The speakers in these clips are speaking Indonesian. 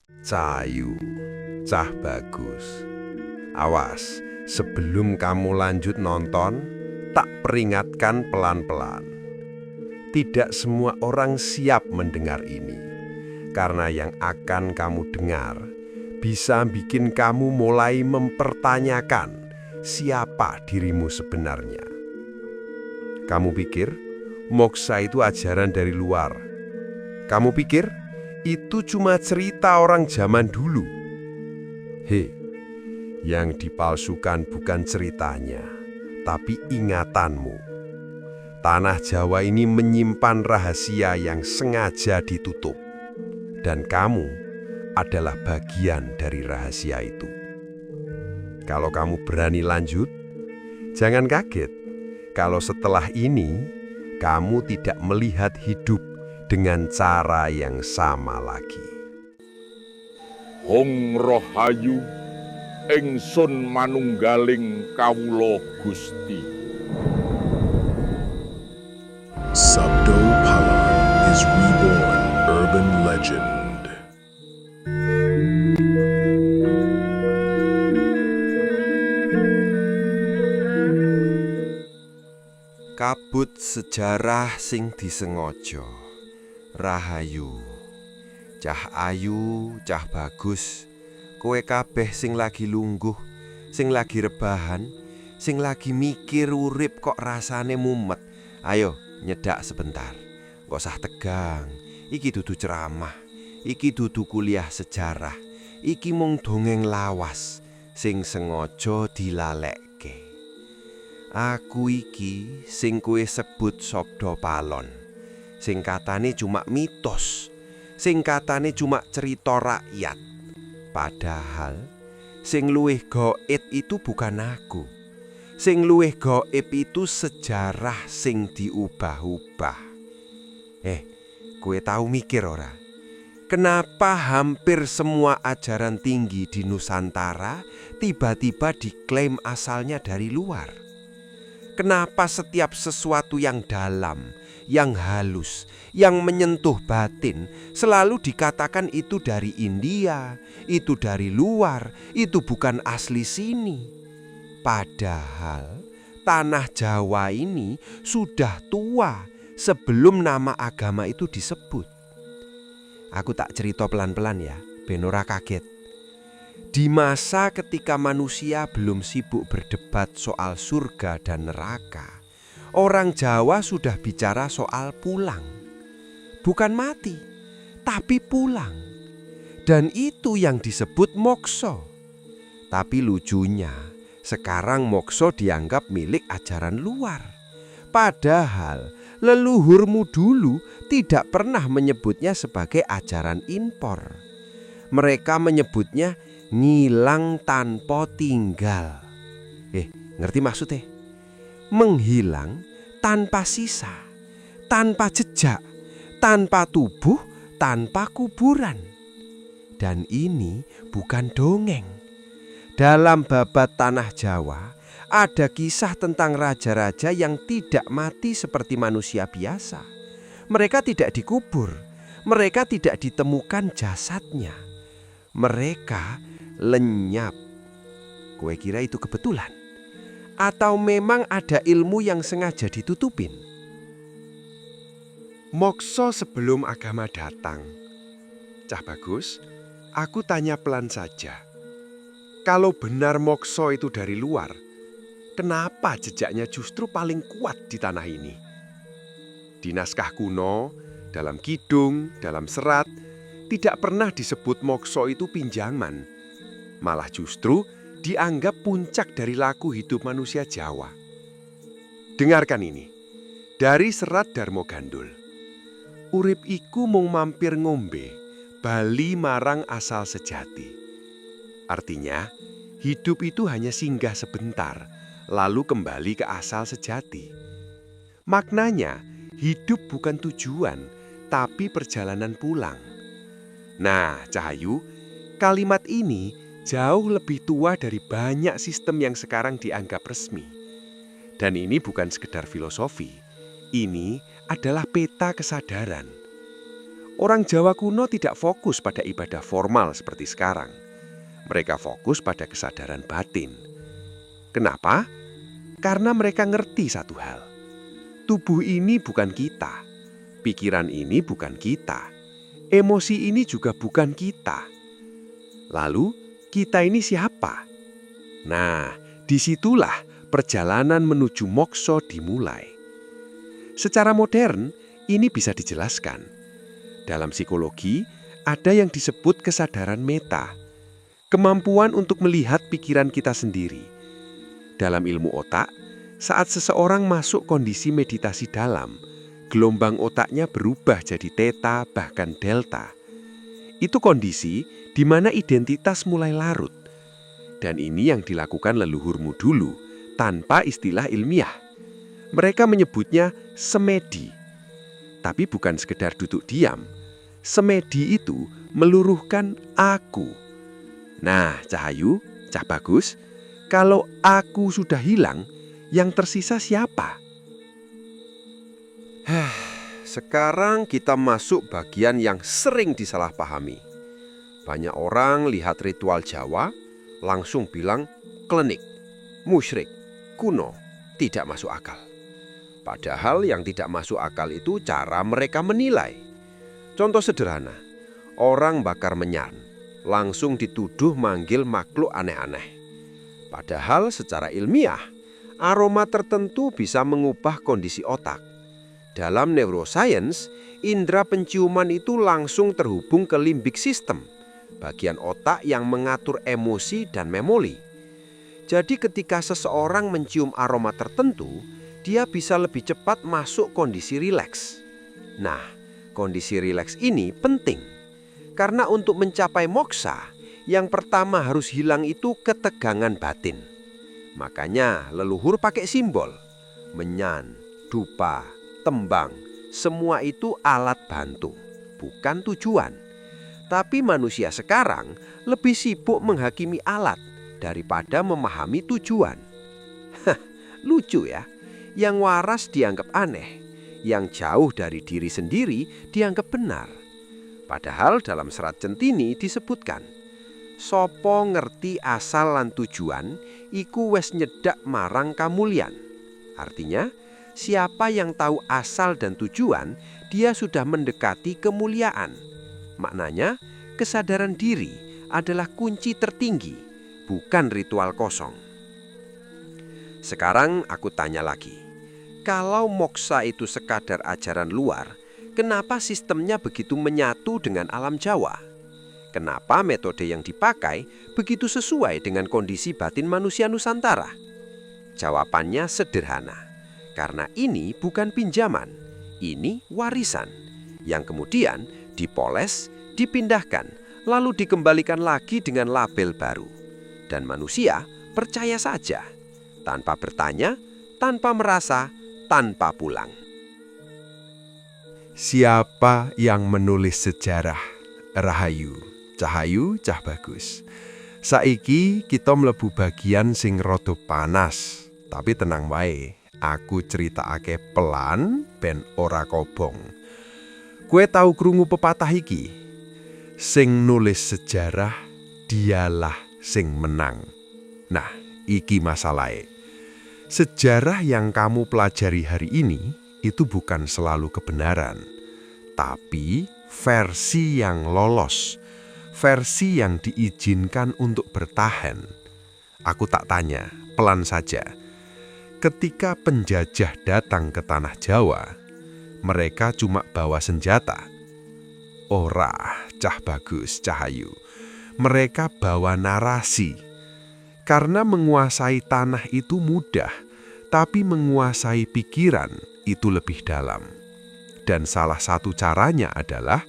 Cahayu, Cah Bagus. Awas, sebelum kamu lanjut nonton, tak peringatkan pelan-pelan. Tidak semua orang siap mendengar ini, karena yang akan kamu dengar bisa bikin kamu mulai mempertanyakan siapa dirimu sebenarnya. Kamu pikir moksa itu ajaran dari luar? Kamu pikir itu cuma cerita orang zaman dulu? Hei, yang dipalsukan bukan ceritanya, tapi ingatanmu. Tanah Jawa ini menyimpan rahasia yang sengaja ditutup. Dan kamu adalah bagian dari rahasia itu. Kalau kamu berani lanjut, jangan kaget kalau setelah ini kamu tidak melihat hidup dengan cara yang sama lagi. Hong Rohayu, ingsun manunggaling kawula Gusti. Sabdo Palan is reborn urban legend. Kabut sejarah sing disengaja. Rahayu, Cah Ayu, Cah Bagus, kowe kabeh sing lagi lungguh, sing lagi rebahan, sing lagi mikir urip kok rasane mumet. Ayo nyedak sebentar, gak usah tegang. Iki dudu ceramah, iki dudu kuliah sejarah, iki mung dongeng lawas sing sengaja dilalekke. Aku iki sing kowe sebut Sabda Palon, sing katane cuma mitos, sing katane cuma cerita rakyat. Padahal sing luwih gaib itu bukan aku. Sing luwih gaib itu sejarah sing diubah-ubah. Kowe tahu mikir ora? Kenapa hampir semua ajaran tinggi di Nusantara tiba-tiba diklaim asalnya dari luar? Kenapa setiap sesuatu yang dalam, yang halus, yang menyentuh batin selalu dikatakan itu dari India, itu dari luar, itu bukan asli sini? Padahal tanah Jawa ini sudah tua sebelum nama agama itu disebut. Aku tak cerita pelan-pelan ya, ben ora kaget. Di masa ketika manusia belum sibuk berdebat soal surga dan neraka, orang Jawa sudah bicara soal pulang. Bukan mati, tapi pulang. Dan itu yang disebut moksa. Tapi lucunya, sekarang moksa dianggap milik ajaran luar. Padahal leluhurmu dulu tidak pernah menyebutnya sebagai ajaran impor. Mereka menyebutnya ngilang tanpa tinggal. Ngerti maksudnya? Menghilang tanpa sisa, tanpa jejak, tanpa tubuh, tanpa kuburan. Dan ini bukan dongeng. Dalam babat tanah Jawa ada kisah tentang raja-raja yang tidak mati seperti manusia biasa. Mereka tidak dikubur, mereka tidak ditemukan jasadnya. Mereka lenyap. Kowe kira itu kebetulan? Atau memang ada ilmu yang sengaja ditutupin? Moksa sebelum agama datang. Cah Bagus, aku tanya pelan saja. Kalau benar moksa itu dari luar, kenapa jejaknya justru paling kuat di tanah ini? Di naskah kuno, dalam kidung, dalam serat, tidak pernah disebut moksa itu pinjaman. Malah justru dianggap puncak dari laku hidup manusia Jawa. Dengarkan ini, dari serat Darmo Gandul. Urip iku mung mampir ngombe, bali marang asal sejati. Artinya, hidup itu hanya singgah sebentar, lalu kembali ke asal sejati. Maknanya, hidup bukan tujuan, tapi perjalanan pulang. Nah, Cahayu, kalimat ini jauh lebih tua dari banyak sistem yang sekarang dianggap resmi. Dan ini bukan sekedar filosofi, ini adalah peta kesadaran. Orang Jawa kuno tidak fokus pada ibadah formal seperti sekarang. Mereka fokus pada kesadaran batin. Kenapa? Karena mereka ngerti satu hal. Tubuh ini bukan kita. Pikiran ini bukan kita. Emosi ini juga bukan kita. Lalu, kita ini siapa? Nah, disitulah perjalanan menuju moksa dimulai. Secara modern, ini bisa dijelaskan. Dalam psikologi, ada yang disebut kesadaran meta, kemampuan untuk melihat pikiran kita sendiri. Dalam ilmu otak, saat seseorang masuk kondisi meditasi dalam, gelombang otaknya berubah jadi theta bahkan delta. Itu kondisi di mana identitas mulai larut. Dan ini yang dilakukan leluhurmu dulu, tanpa istilah ilmiah. Mereka menyebutnya semedi. Tapi bukan sekedar duduk diam. Semedi itu meluruhkan aku. Nah, Cahayu, Cah Bagus, kalau aku sudah hilang, yang tersisa siapa? Sekarang kita masuk bagian yang sering disalahpahami. Banyak orang lihat ritual Jawa, langsung bilang klinik, musyrik, kuno, tidak masuk akal. Padahal yang tidak masuk akal itu cara mereka menilai. Contoh sederhana, orang bakar menyan, langsung dituduh manggil makhluk aneh-aneh. Padahal secara ilmiah, aroma tertentu bisa mengubah kondisi otak. Dalam neuroscience, indera penciuman itu langsung terhubung ke limbik system, bagian otak yang mengatur emosi dan memori. Jadi ketika seseorang mencium aroma tertentu, dia bisa lebih cepat masuk kondisi rileks. Nah, kondisi rileks ini penting. Karena untuk mencapai moksa, yang pertama harus hilang itu ketegangan batin. Makanya leluhur pakai simbol. Menyan, dupa, tembang, semua itu alat bantu, bukan tujuan. Tapi manusia sekarang lebih sibuk menghakimi alat daripada memahami tujuan. Lucu ya, yang waras dianggap aneh, yang jauh dari diri sendiri dianggap benar. Padahal dalam serat Centini disebutkan, sopo ngerti asal lan tujuan, iku wes nyedak marang kamulyan. Artinya, siapa yang tahu asal dan tujuan, dia sudah mendekati kemuliaan. Maknanya, kesadaran diri adalah kunci tertinggi, bukan ritual kosong. Sekarang aku tanya lagi, kalau moksa itu sekadar ajaran luar, kenapa sistemnya begitu menyatu dengan alam Jawa? Kenapa metode yang dipakai begitu sesuai dengan kondisi batin manusia Nusantara? Jawabannya sederhana, karena ini bukan pinjaman, ini warisan yang kemudian dipoles, dipindahkan, lalu dikembalikan lagi dengan label baru. Dan manusia percaya saja, tanpa bertanya, tanpa merasa, tanpa pulang. Siapa yang menulis sejarah? Rahayu, Cahayu, Cah Bagus. Saiki kita mlebu bagian sing rada panas, tapi tenang wae, aku critakake pelan ben ora kobong. Kowe tau krungu pepatah iki? Sing nulis sejarah dialah sing menang. Nah, iki masalahe. Sejarah yang kamu pelajari hari ini itu bukan selalu kebenaran, tapi versi yang lolos, versi yang diizinkan untuk bertahan. Aku tak tanya, pelan saja. Ketika penjajah datang ke tanah Jawa, mereka cuma bawa senjata. Ora, Cah Bagus, Cahayu. Mereka bawa narasi. Karena menguasai tanah itu mudah, tapi menguasai pikiran itu lebih dalam. Dan salah satu caranya adalah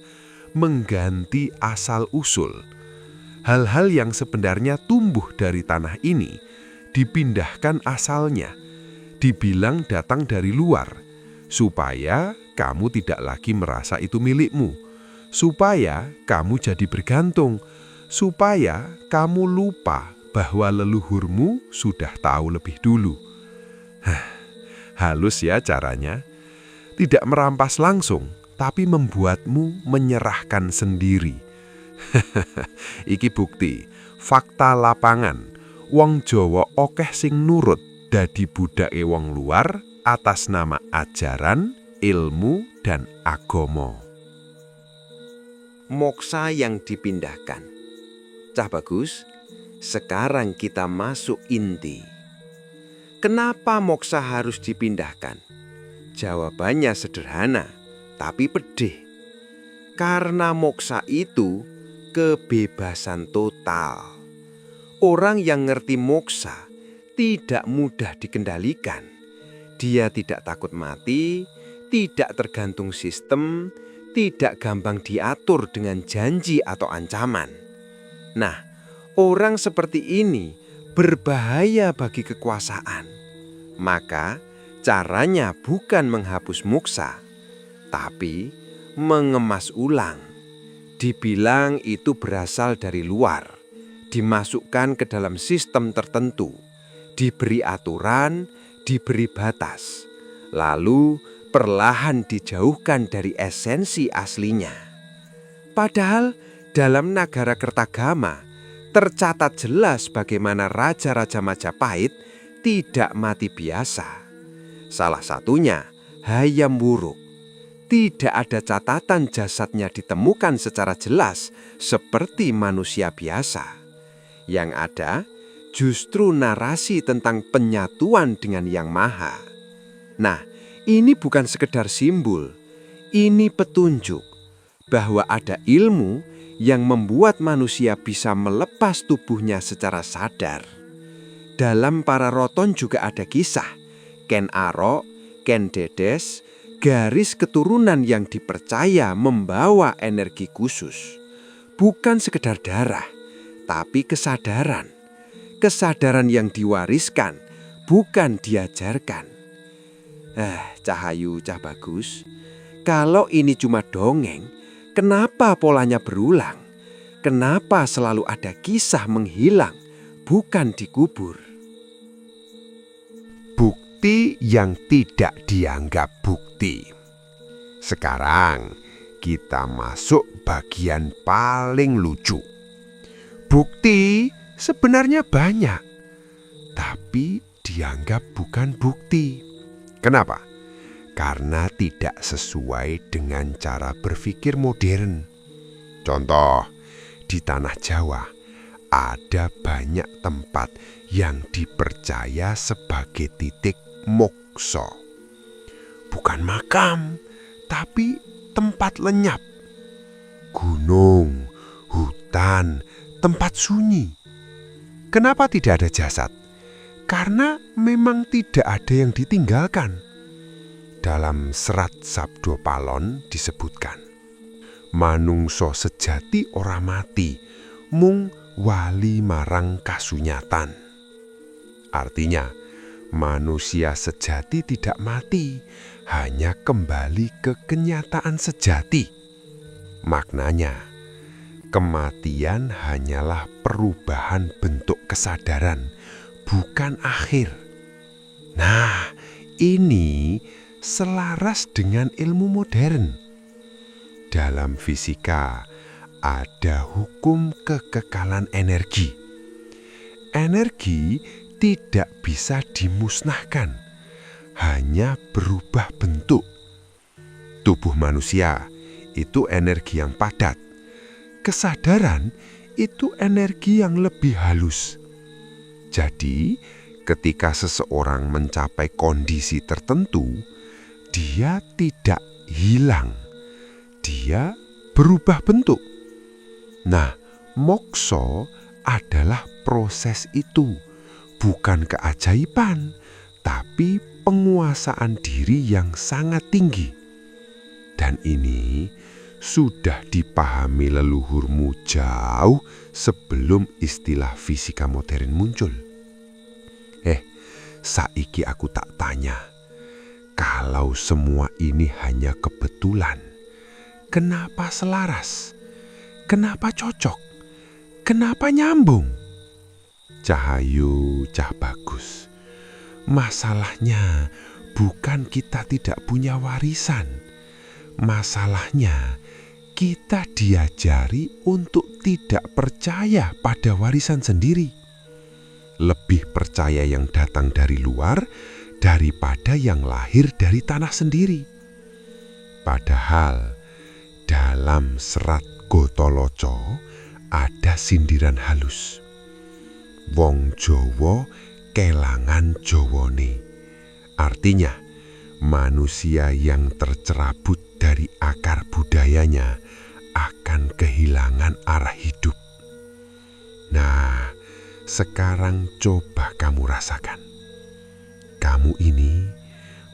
mengganti asal-usul. Hal-hal yang sebenarnya tumbuh dari tanah ini dipindahkan asalnya, dibilang datang dari luar, supaya kamu tidak lagi merasa itu milikmu, supaya kamu jadi bergantung, supaya kamu lupa bahwa leluhurmu sudah tahu lebih dulu. Halus ya caranya. Tidak merampas langsung, tapi membuatmu menyerahkan sendiri. Iki bukti, fakta lapangan. Wong Jawa okeh sing nurut dadi budake wong luar atas nama ajaran, ilmu, dan agama. Moksa yang dipindahkan. Cah Bagus, sekarang kita masuk inti. Kenapa moksa harus dipindahkan? Jawabannya sederhana, tapi pedih. Karena moksa itu kebebasan total. Orang yang ngerti moksa tidak mudah dikendalikan. Dia tidak takut mati, tidak tergantung sistem, tidak gampang diatur dengan janji atau ancaman. Nah, orang seperti ini berbahaya bagi kekuasaan. Maka caranya bukan menghapus moksa, tapi mengemas ulang. Dibilang itu berasal dari luar, dimasukkan ke dalam sistem tertentu, diberi aturan, diberi batas, lalu perlahan dijauhkan dari esensi aslinya. Padahal dalam Nagara Kertagama tercatat jelas bagaimana raja-raja Majapahit tidak mati biasa. Salah satunya Hayam Wuruk. Tidak ada catatan jasadnya ditemukan secara jelas seperti manusia biasa. Yang ada justru narasi tentang penyatuan dengan Yang Maha. Nah, ini bukan sekedar simbol, ini petunjuk bahwa ada ilmu yang membuat manusia bisa melepas tubuhnya secara sadar. Dalam Para Roton juga ada kisah Ken Arok, Ken Dedes, garis keturunan yang dipercaya membawa energi khusus. Bukan sekedar darah, tapi kesadaran. Kesadaran yang diwariskan, bukan diajarkan. Cahayu, Cah Bagus, kalau ini cuma dongeng, kenapa polanya berulang? Kenapa selalu ada kisah menghilang, bukan dikubur? Bukti yang tidak dianggap bukti. Sekarang kita masuk bagian paling lucu. Bukti sebenarnya banyak, tapi dianggap bukan bukti. Kenapa? Karena tidak sesuai dengan cara berpikir modern. Contoh, di tanah Jawa ada banyak tempat yang dipercaya sebagai titik moksa. Bukan makam, tapi tempat lenyap. Gunung, hutan, tempat sunyi. Kenapa tidak ada jasad? Karena memang tidak ada yang ditinggalkan. Dalam serat Sabdo Palon disebutkan, manungso sejati ora mati, mung wali marang kasunyatan. Artinya, manusia sejati tidak mati, hanya kembali ke kenyataan sejati. Maknanya, kematian hanyalah perubahan bentuk kesadaran, bukan akhir. Nah, ini selaras dengan ilmu modern. Dalam fisika, ada hukum kekekalan energi. Energi tidak bisa dimusnahkan, hanya berubah bentuk. Tubuh manusia itu energi yang padat. Kesadaran itu energi yang lebih halus. Jadi, ketika seseorang mencapai kondisi tertentu, dia tidak hilang. Dia berubah bentuk. Nah, moksa adalah proses itu, bukan keajaiban, tapi penguasaan diri yang sangat tinggi. Dan ini sudah dipahami leluhurmu jauh sebelum istilah fisika modern muncul. Saiki aku tak tanya, kalau semua ini hanya kebetulan, kenapa selaras? Kenapa cocok? Kenapa nyambung? Cahayu, Cah Bagus, masalahnya bukan kita tidak punya warisan. Masalahnya, kita diajari untuk tidak percaya pada warisan sendiri. Lebih percaya yang datang dari luar daripada yang lahir dari tanah sendiri. Padahal dalam serat Gotoloco ada sindiran halus. Wong Jawa kelangan Jawane. Artinya, manusia yang tercerabut dari akar budayanya akan kehilangan arah hidup. Nah, sekarang coba kamu rasakan. Kamu ini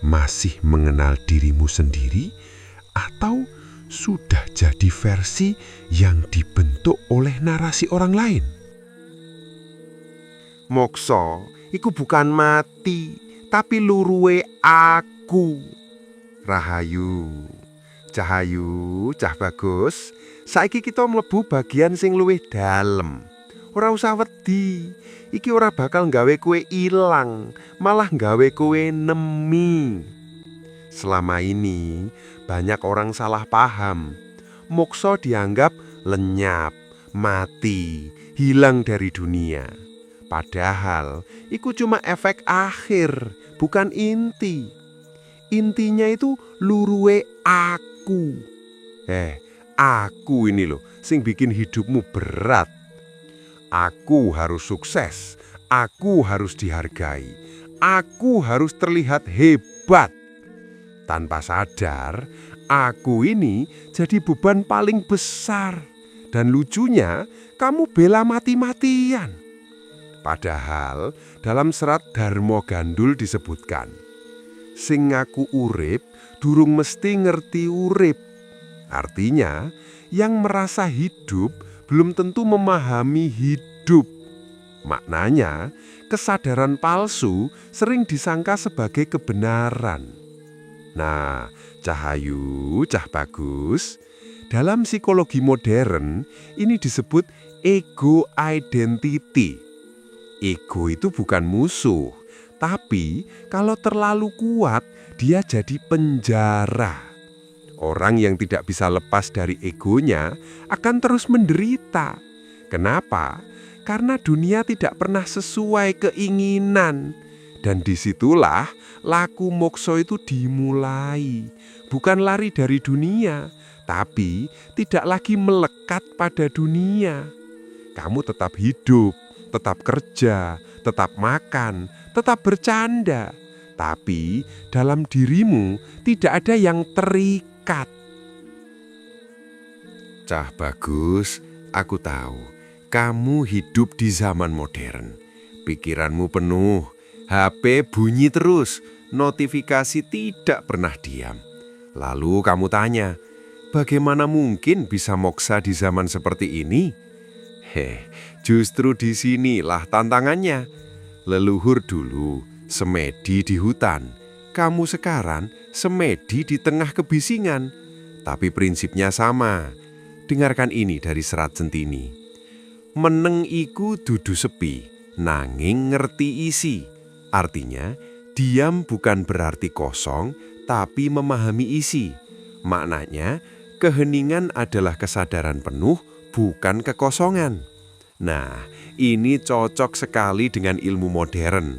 masih mengenal dirimu sendiri atau sudah jadi versi yang dibentuk oleh narasi orang lain? Moksa iku bukan mati, tapi luruwe aku. Rahayu, Cahayu, Cah Bagus, saiki kita mlebu bagian sing luwih dalem. Ora usah wedi, iki ora bakal nggawe kowe ilang, malah nggawe kowe nemi. Selama ini banyak orang salah paham. Moksa dianggap lenyap, mati, hilang dari dunia. Padahal iku cuma efek akhir, bukan inti. Intinya itu luruwe aku. Aku ini loh sing bikin hidupmu berat. Aku harus sukses, aku harus dihargai, aku harus terlihat hebat. Tanpa sadar, aku ini jadi beban paling besar. Dan lucunya, kamu bela mati-matian. Padahal dalam serat Darmo Gandul disebutkan, sing ngaku urip durung mesti ngerti urip. Artinya, yang merasa hidup belum tentu memahami hidup. Maknanya, kesadaran palsu sering disangka sebagai kebenaran. Nah, Cahayu, Cah Bagus, dalam psikologi modern ini disebut ego identity. Ego itu bukan musuh, tapi kalau terlalu kuat, dia jadi penjara. Orang yang tidak bisa lepas dari egonya akan terus menderita. Kenapa? Karena dunia tidak pernah sesuai keinginan. Dan disitulah laku mokso itu dimulai. Bukan lari dari dunia, tapi tidak lagi melekat pada dunia. Kamu tetap hidup, tetap kerja, tetap makan, tetap bercanda. Tapi dalam dirimu tidak ada yang terikat. Cah Bagus, aku tahu kamu hidup di zaman modern. Pikiranmu penuh, HP bunyi terus, notifikasi tidak pernah diam. Lalu kamu tanya, bagaimana mungkin bisa moksa di zaman seperti ini? Justru di sinilah tantangannya. Leluhur dulu semedi di hutan, kamu sekarang semedi di tengah kebisingan. Tapi prinsipnya sama. Dengarkan ini dari serat Centini. Meneng iku dudu sepi, nanging ngerti isi. Artinya, diam bukan berarti kosong, tapi memahami isi. Maknanya, keheningan adalah kesadaran penuh, bukan kekosongan. Nah, ini cocok sekali dengan ilmu modern.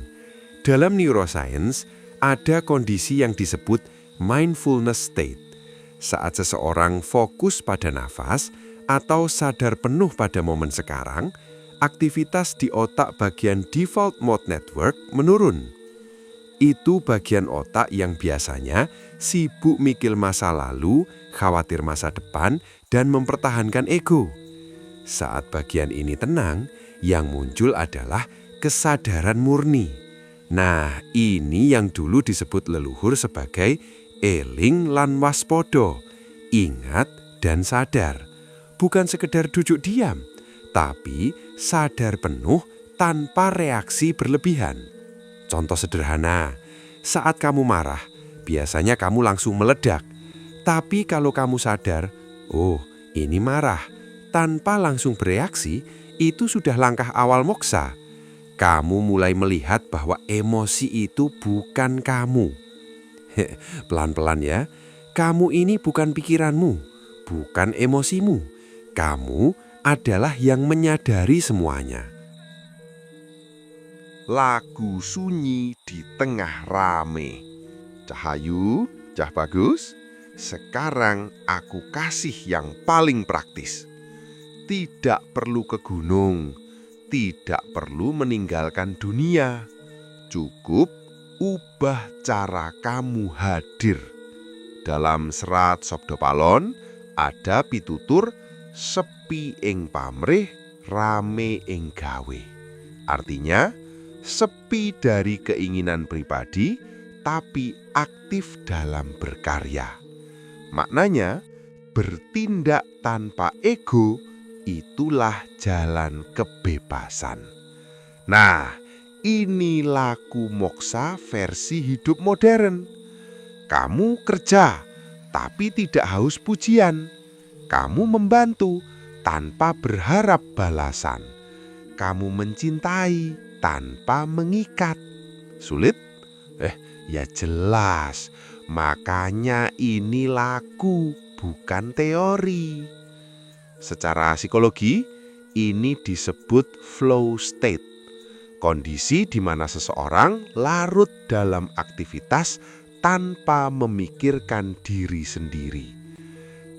Dalam neuroscience, ada kondisi yang disebut mindfulness state. Saat seseorang fokus pada nafas atau sadar penuh pada momen sekarang, aktivitas di otak bagian default mode network menurun. Itu bagian otak yang biasanya sibuk mikir masa lalu, khawatir masa depan, dan mempertahankan ego. Saat bagian ini tenang, yang muncul adalah kesadaran murni. Nah, ini yang dulu disebut leluhur sebagai eling lan waspodo, ingat dan sadar. Bukan sekedar duduk diam, tapi sadar penuh tanpa reaksi berlebihan. Contoh sederhana, saat kamu marah, biasanya kamu langsung meledak. Tapi kalau kamu sadar, oh ini marah, tanpa langsung bereaksi, itu sudah langkah awal moksa. Kamu mulai melihat bahwa emosi itu bukan kamu. Pelan-pelan ya, Kamu ini bukan pikiranmu, bukan emosimu. Kamu adalah yang menyadari semuanya. Lagu sunyi di tengah rame. Cahayu, Cah Bagus, sekarang aku kasih yang paling praktis. Tidak perlu ke gunung, tidak perlu meninggalkan dunia. Cukup ubah cara kamu hadir. Dalam serat Sabda Palon ada pitutur sepi ing pamrih, rame ing gawe. Artinya, sepi dari keinginan pribadi, tapi aktif dalam berkarya. Maknanya, bertindak tanpa ego, itulah jalan kebebasan. Nah, ini laku moksa versi hidup modern. Kamu kerja, tapi tidak haus pujian. Kamu membantu tanpa berharap balasan. Kamu mencintai tanpa mengikat. Sulit? Ya jelas. Makanya ini laku, bukan teori. Secara psikologi, ini disebut flow state. Kondisi di mana seseorang larut dalam aktivitas tanpa memikirkan diri sendiri.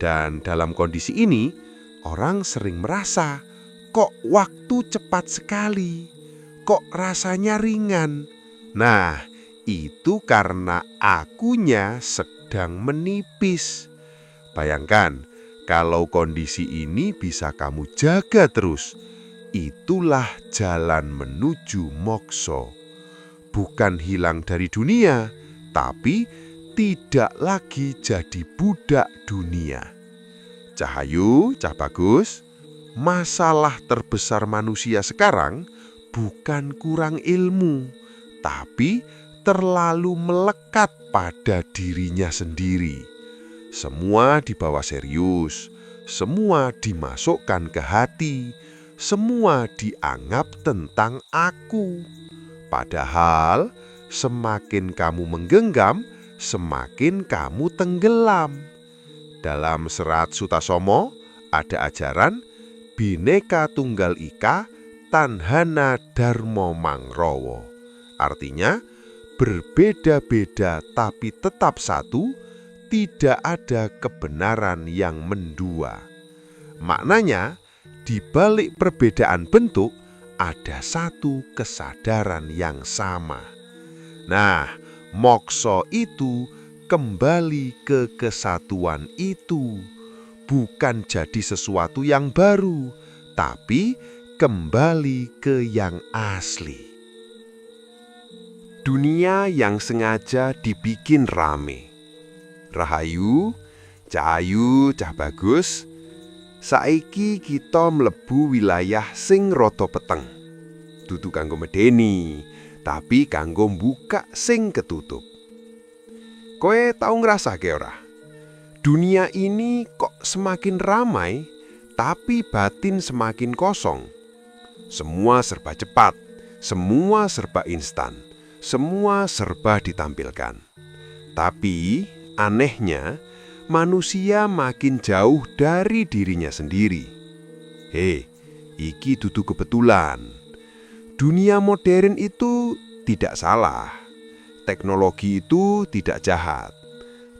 Dan dalam kondisi ini, orang sering merasa, kok waktu cepat sekali, kok rasanya ringan. Nah, itu karena akunya sedang menipis. Bayangkan, kalau kondisi ini bisa kamu jaga terus, itulah jalan menuju mokso. Bukan hilang dari dunia, tapi tidak lagi jadi budak dunia. Cahayu, Cah Bagus, masalah terbesar manusia sekarang bukan kurang ilmu, tapi terlalu melekat pada dirinya sendiri. Semua dibawa serius, semua dimasukkan ke hati, semua dianggap tentang aku. Padahal semakin kamu menggenggam, semakin kamu tenggelam. Dalam serat Sutasoma ada ajaran Bhinneka Tunggal Ika Tanhana Dharma Mangrowo. Artinya, berbeda-beda tapi tetap satu, tidak ada kebenaran yang mendua. Maknanya, di balik perbedaan bentuk, ada satu kesadaran yang sama. Nah, mokso itu kembali ke kesatuan itu. Bukan jadi sesuatu yang baru, tapi kembali ke yang asli. Dunia yang sengaja dibikin rame. Rahayu, Cahayu, Cah Bagus, saiki kita mlebu wilayah sing rada peteng. Dudu kanggo medeni, tapi kanggo buka sing ketutup. Koe tau ngrasake ora? Dunia ini kok semakin ramai, tapi batin semakin kosong. Semua serba cepat, semua serba instan, semua serba ditampilkan. Tapi anehnya, manusia makin jauh dari dirinya sendiri. Iki dudu kebetulan. Dunia modern itu tidak salah. Teknologi itu tidak jahat.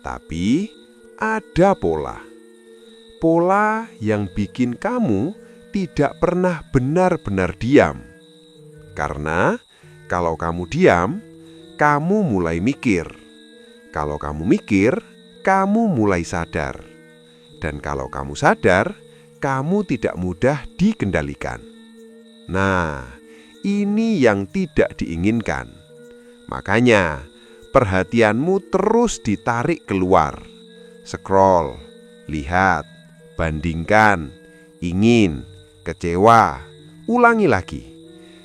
Tapi ada pola. Pola yang bikin kamu tidak pernah benar-benar diam. Karena kalau kamu diam, kamu mulai mikir. Kalau kamu mikir, kamu mulai sadar. Dan kalau kamu sadar, kamu tidak mudah dikendalikan. Nah, ini yang tidak diinginkan. Makanya, perhatianmu terus ditarik keluar. Scroll, lihat, bandingkan, ingin, kecewa, ulangi lagi.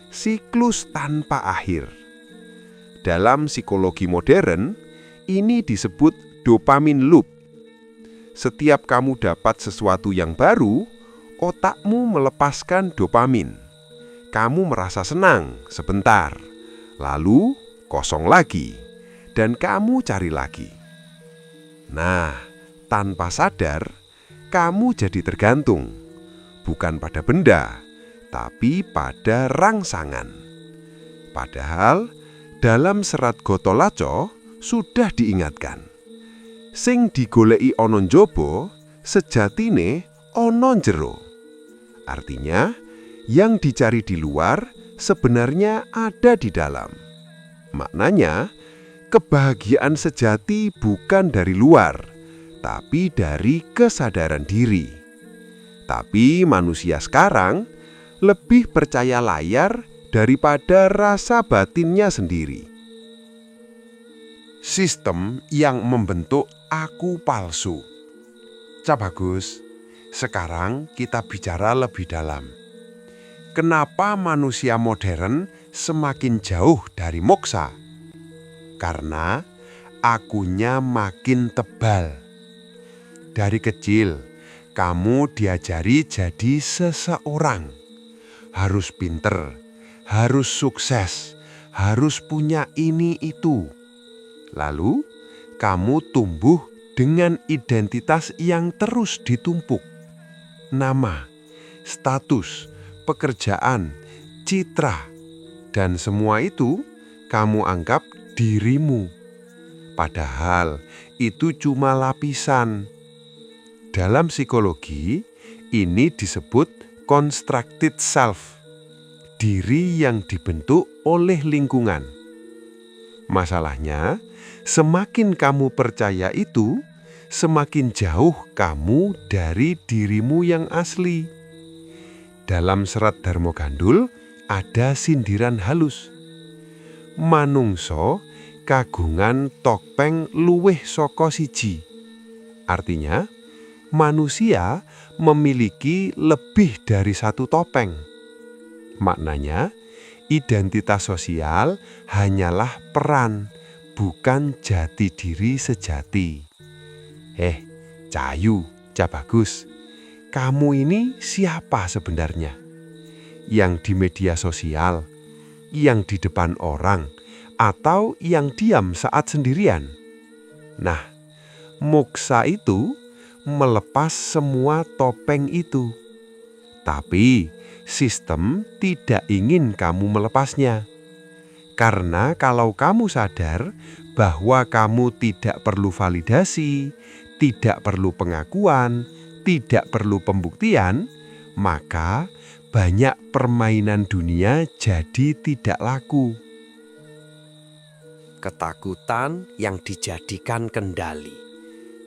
Siklus tanpa akhir. Dalam psikologi modern, ini disebut dopamin loop. Setiap kamu dapat sesuatu yang baru, otakmu melepaskan dopamin. Kamu merasa senang sebentar, lalu kosong lagi, dan kamu cari lagi. Nah, tanpa sadar, kamu jadi tergantung, bukan pada benda, tapi pada rangsangan. Padahal, dalam serat Gotolaco sudah diingatkan, sing digoleki ana njaba, sejatine ana njero. Artinya, yang dicari di luar sebenarnya ada di dalam. Maknanya, kebahagiaan sejati bukan dari luar, tapi dari kesadaran diri. Tapi manusia sekarang lebih percaya layar daripada rasa batinnya sendiri. Sistem yang membentuk aku palsu. Ca Bagus, sekarang kita bicara lebih dalam. Kenapa manusia modern semakin jauh dari moksa? Karena akunya makin tebal. Dari kecil, kamu diajari jadi seseorang. Harus pinter, harus sukses, harus punya ini itu. Lalu, kamu tumbuh dengan identitas yang terus ditumpuk. Nama, status, pekerjaan, citra, dan semua itu kamu anggap dirimu. Padahal itu cuma lapisan. Dalam psikologi, ini disebut constructed self, diri yang dibentuk oleh lingkungan. Masalahnya, semakin kamu percaya itu, semakin jauh kamu dari dirimu yang asli. Dalam serat Dharma Gandul ada sindiran halus. Manungso kagungan topeng luwih saka siji. Artinya, manusia memiliki lebih dari satu topeng. Maknanya, identitas sosial hanyalah peran, bukan jati diri sejati. Cahayu, Ca Bagus, kamu ini siapa sebenarnya? Yang di media sosial, yang di depan orang, atau yang diam saat sendirian? Nah, moksa itu melepas semua topeng itu. Tapi sistem tidak ingin kamu melepasnya. Karena kalau kamu sadar bahwa kamu tidak perlu validasi, tidak perlu pengakuan, tidak perlu pembuktian, maka banyak permainan dunia jadi tidak laku. Ketakutan yang dijadikan kendali.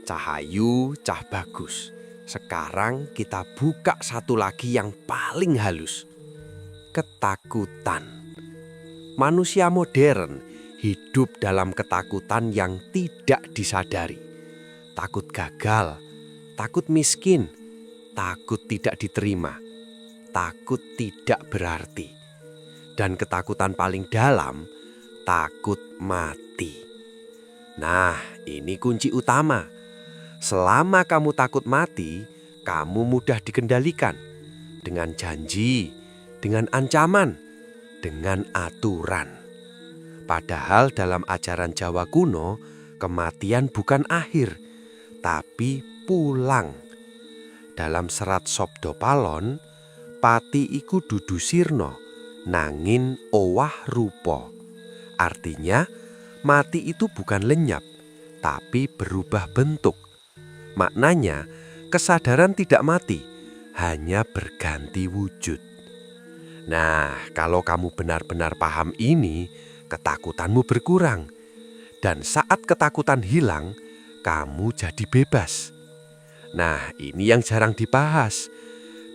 Cahayu, Cah Bagus. Sekarang kita buka satu lagi yang paling halus. Ketakutan. Manusia modern hidup dalam ketakutan yang tidak disadari. Takut gagal, takut miskin, takut tidak diterima, takut tidak berarti. Dan ketakutan paling dalam, takut mati. Nah, ini kunci utama. Selama kamu takut mati, kamu mudah dikendalikan dengan janji, dengan ancaman, dengan aturan. Padahal dalam ajaran Jawa kuno, kematian bukan akhir, tapi pulang. Dalam serat Sabda Palon, pati iku dudu sirna, nangin owah rupa. Artinya, mati itu bukan lenyap, tapi berubah bentuk. Maknanya, kesadaran tidak mati, hanya berganti wujud. Nah, kalau kamu benar-benar paham ini, ketakutanmu berkurang. Dan saat ketakutan hilang, kamu jadi bebas. Nah, ini yang jarang dibahas.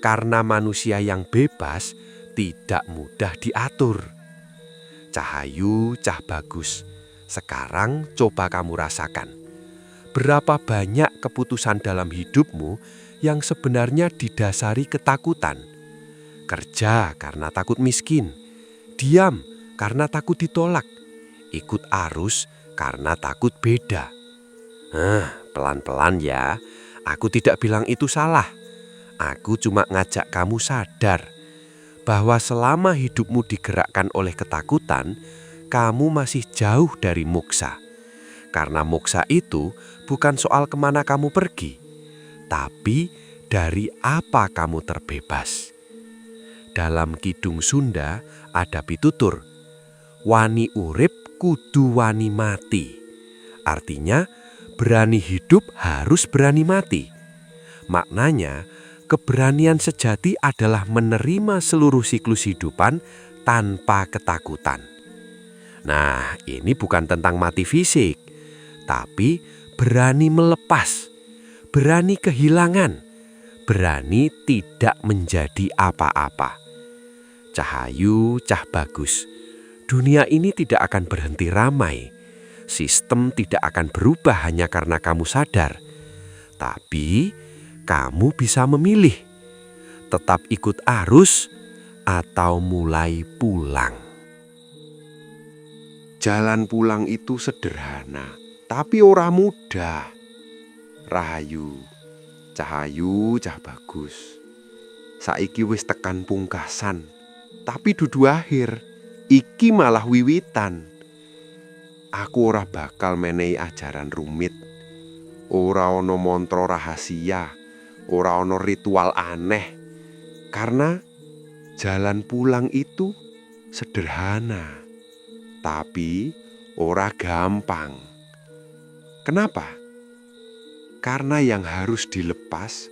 Karena manusia yang bebas tidak mudah diatur. Cahayu, Cah Bagus, sekarang coba kamu rasakan. Berapa banyak keputusan dalam hidupmu yang sebenarnya didasari ketakutan? Kerja karena takut miskin, diam karena takut ditolak, ikut arus karena takut beda. Pelan-pelan ya, aku tidak bilang itu salah. Aku cuma ngajak kamu sadar bahwa selama hidupmu digerakkan oleh ketakutan, kamu masih jauh dari moksa. Karena moksa itu bukan soal kemana kamu pergi, tapi dari apa kamu terbebas. Dalam Kidung Sunda ada pitutur, wani urip kudu wani mati. Artinya, berani hidup harus berani mati. Maknanya, keberanian sejati adalah menerima seluruh siklus hidupan tanpa ketakutan. Nah, ini bukan tentang mati fisik, tapi berani melepas, berani kehilangan, berani tidak menjadi apa-apa. Cahayu, Cah Bagus, dunia ini tidak akan berhenti ramai. Sistem tidak akan berubah hanya karena kamu sadar. Tapi kamu bisa memilih, tetap ikut arus atau mulai pulang. Jalan pulang itu sederhana, tapi ora mudah. Rahayu, Cahayu, Cah Bagus. Saiki wis tekan pungkasan, tapi dudu akhir. Iki malah wiwitan. Aku ora bakal menehi ajaran rumit. Ora ono mantra rahasia, ora ono ritual aneh. Karena jalan pulang itu sederhana, tapi ora gampang. Kenapa? Karena yang harus dilepas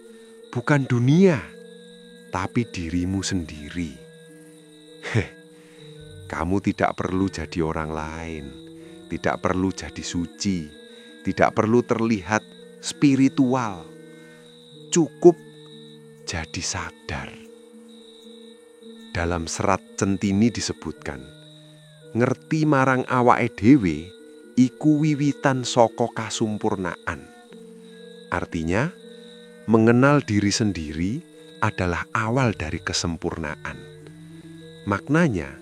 bukan dunia, tapi dirimu sendiri. Kamu tidak perlu jadi orang lain, tidak perlu jadi suci, tidak perlu terlihat spiritual. Cukup jadi sadar. Dalam serat Centini disebutkan, ngerti marang awake dhewe iku wiwitan saka kasumpurnaan. Artinya, mengenal diri sendiri adalah awal dari kesempurnaan. Maknanya,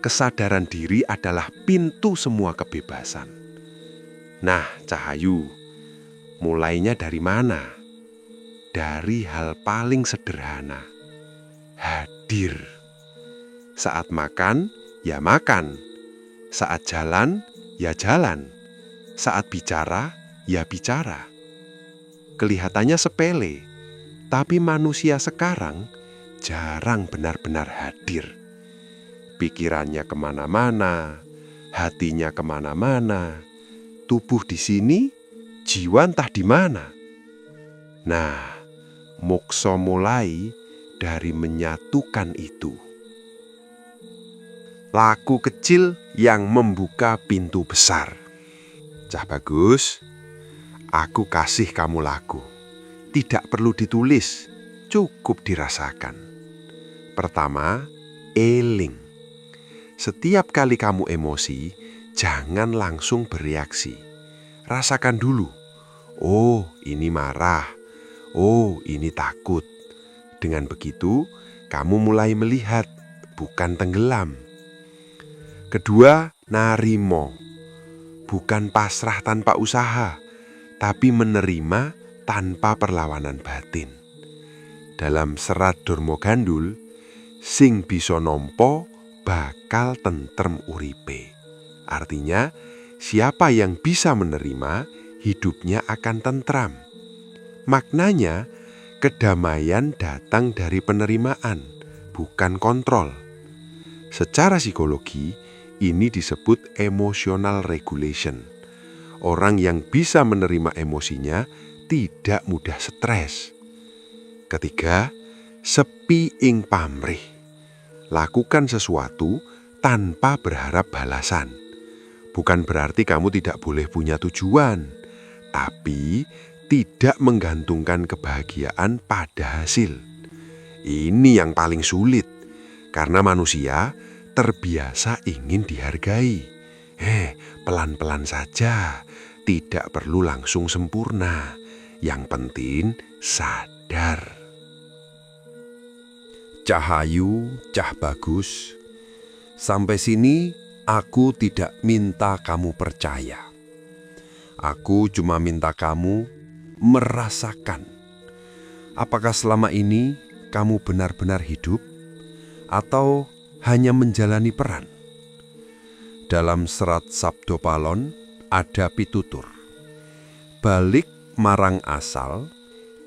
kesadaran diri adalah pintu semua kebebasan. Nah, Cahayu, mulainya dari mana? Dari hal paling sederhana, hadir. Saat makan, ya makan. Saat jalan, ya jalan. Saat bicara, ya bicara. Kelihatannya sepele, tapi manusia sekarang jarang benar-benar hadir. Pikirannya kemana-mana, hatinya kemana-mana. Tubuh di sini, jiwa entah di mana. Nah, moksa mulai dari menyatukan itu. Laku kecil yang membuka pintu besar. Cah Bagus, aku kasih kamu lagu. Tidak perlu ditulis, cukup dirasakan. Pertama, eling. Setiap kali kamu emosi, jangan langsung bereaksi. Rasakan dulu. Oh, ini marah. Oh, ini takut. Dengan begitu, kamu mulai melihat, bukan tenggelam. Kedua, narimo. Bukan pasrah tanpa usaha, tapi menerima tanpa perlawanan batin. Dalam serat Durmo Gandul, sing bisa nampa bakal tentrem uripe. Artinya, siapa yang bisa menerima, hidupnya akan tentram. Maknanya, kedamaian datang dari penerimaan, bukan kontrol. Secara psikologi, ini disebut emotional regulation. Orang yang bisa menerima emosinya tidak mudah stres. Ketiga, sepi ing pamrih. Lakukan sesuatu tanpa berharap balasan. Bukan berarti kamu tidak boleh punya tujuan, tapi tidak menggantungkan kebahagiaan pada hasil. Ini yang paling sulit, karena manusia terbiasa ingin dihargai. Pelan-pelan saja, tidak perlu langsung sempurna. Yang penting sadar. Cahayu, Cah Bagus, sampai sini aku tidak minta kamu percaya. Aku cuma minta kamu merasakan. Apakah selama ini kamu benar-benar hidup atau hanya menjalani peran? Dalam serat Sabdo Palon ada pitutur. Balik marang asal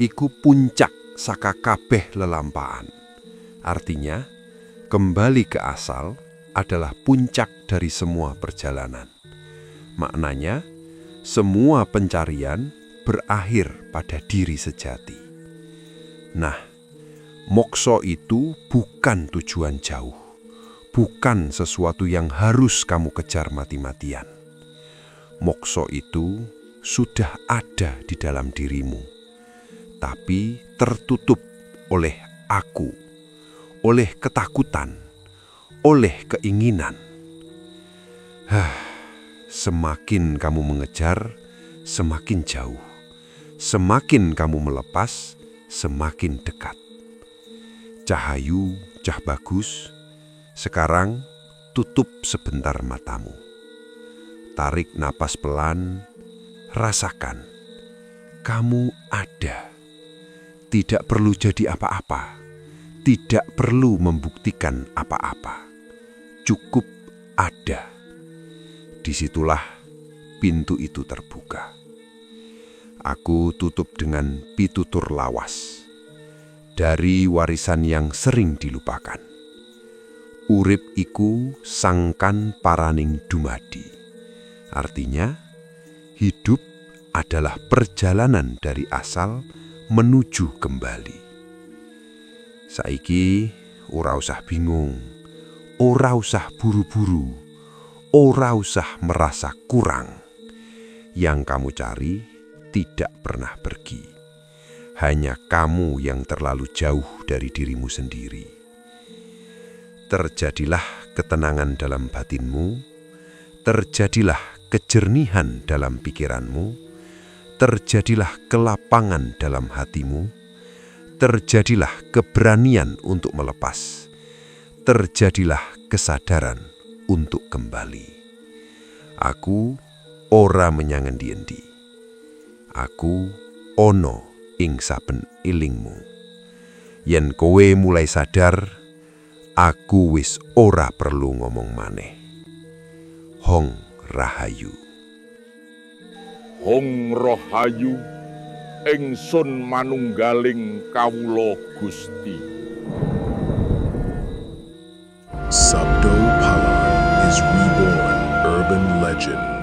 iku puncak saka kabeh lelampahan. Artinya, kembali ke asal adalah puncak dari semua perjalanan. Maknanya, semua pencarian berakhir pada diri sejati. Nah, mokso itu bukan tujuan jauh, bukan sesuatu yang harus kamu kejar mati-matian. Mokso itu sudah ada di dalam dirimu, tapi tertutup oleh aku, oleh ketakutan, oleh keinginan. Semakin kamu mengejar, semakin jauh. Semakin kamu melepas, semakin dekat. Cahayu, cah bagus, sekarang tutup sebentar matamu. Tarik napas pelan, rasakan. Kamu ada. Tidak perlu jadi apa-apa. Tidak perlu membuktikan apa-apa. Cukup ada. Disitulah pintu itu terbuka. Aku tutup dengan pitutur lawas dari warisan yang sering dilupakan. Urip iku sangkan paraning dumadi. Artinya, hidup adalah perjalanan dari asal menuju kembali. Saiki ora usah bingung, ora usah buru-buru, ora usah merasa kurang. Yang kamu cari tidak pernah pergi. Hanya kamu yang terlalu jauh dari dirimu sendiri. Terjadilah ketenangan dalam batinmu, terjadilah kejernihan dalam pikiranmu, terjadilah kelapangan dalam hatimu, terjadilah keberanian untuk melepas, terjadilah kesadaran untuk kembali. Aku ora menyang endi-endi. Aku ono ing saben ilingmu. Yen kowe mulai sadar, aku wis ora perlu ngomong maneh. Hong Rahayu. Hong Rahayu, ingsun manunggaling kawula Gusti. Sabdo Palan is reborn urban legend.